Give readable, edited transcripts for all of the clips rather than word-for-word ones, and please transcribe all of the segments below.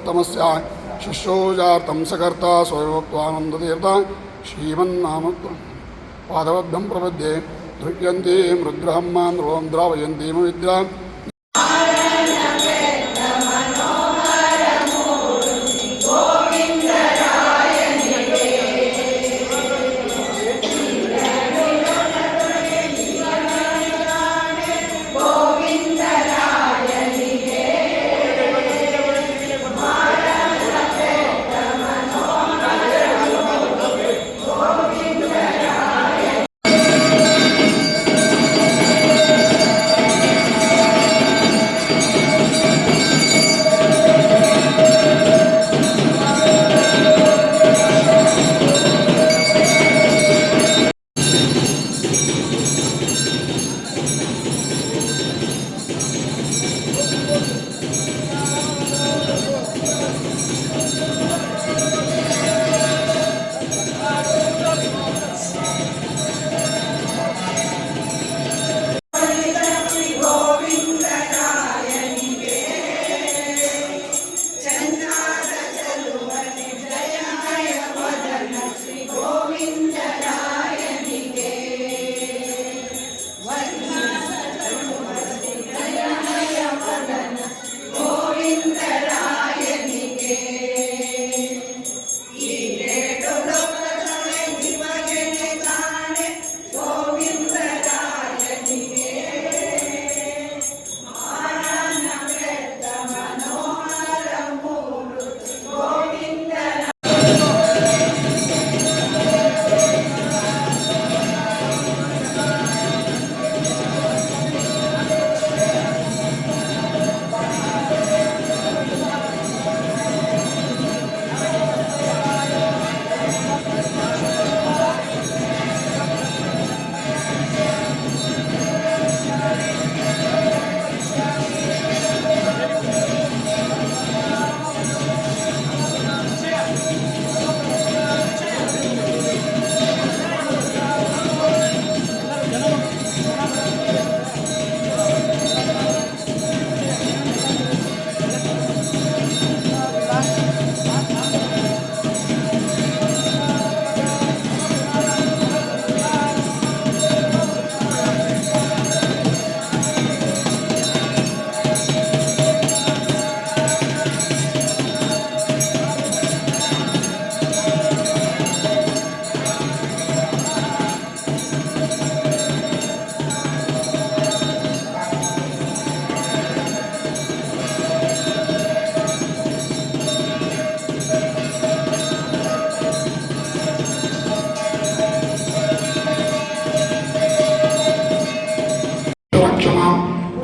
तमस्या शिष्योजार्थं सकर्ता स्वयंत्वानंदतीर्थ श्रीमन्नाम पादवभ्यं प्रपद्ये धृष्यन्ति रुद्रहं मां नृवं द्रावयन्ति विद्या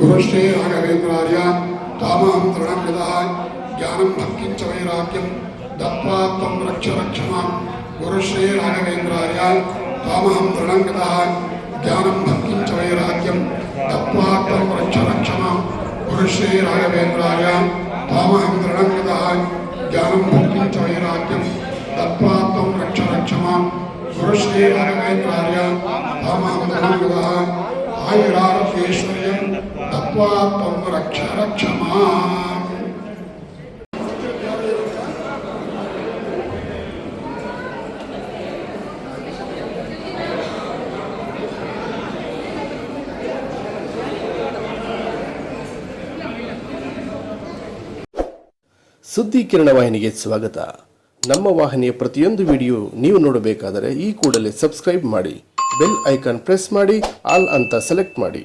गुरुश्री राघवेन्द्रार्य तामहं तृणकृतः ज्ञानं भक्तिं च वैराग्यं दत्त्वा त्वं रक्ष रक्षमां गुरुश्री राघवेन्द्रार्य तामहं तृणकृतः ज्ञानं भक्तिं च वैराग्यं दत्त्वा त्वं रक्ष रक्षमां गुरुश्री राघवेन्द्रार्य तामहं तृणकृतः ज्ञानं भक्तिं च वैराग्यं दत्त्वा त्वं रक्ष रक्षमां गुरुश्री राघवेन्द्रार्य तामहं तृणकृतः आयुरारोग्यैश्वर्यं दत्त्वा त्वं रक्ष रक्ष माम्। ಸುದ್ದಿ ಕಿರಣ ವಾಹಿನಿಗೆ ಸ್ವಾಗತ. ನಮ್ಮ ವಾಹಿನಿಯ ಪ್ರತಿಯೊಂದು ವಿಡಿಯೋ ನೀವು ನೋಡಬೇಕಾದರೆ ಈ ಕೂಡಲೇ ಸಬ್ಸ್ಕ್ರೈಬ್ ಮಾಡಿ, ಬೆಲ್ ಐಕಾನ್ ಪ್ರೆಸ್ ಮಾಡಿ, ಆಲ್ ಅಂತ ಸೆಲೆಕ್ಟ್ ಮಾಡಿ.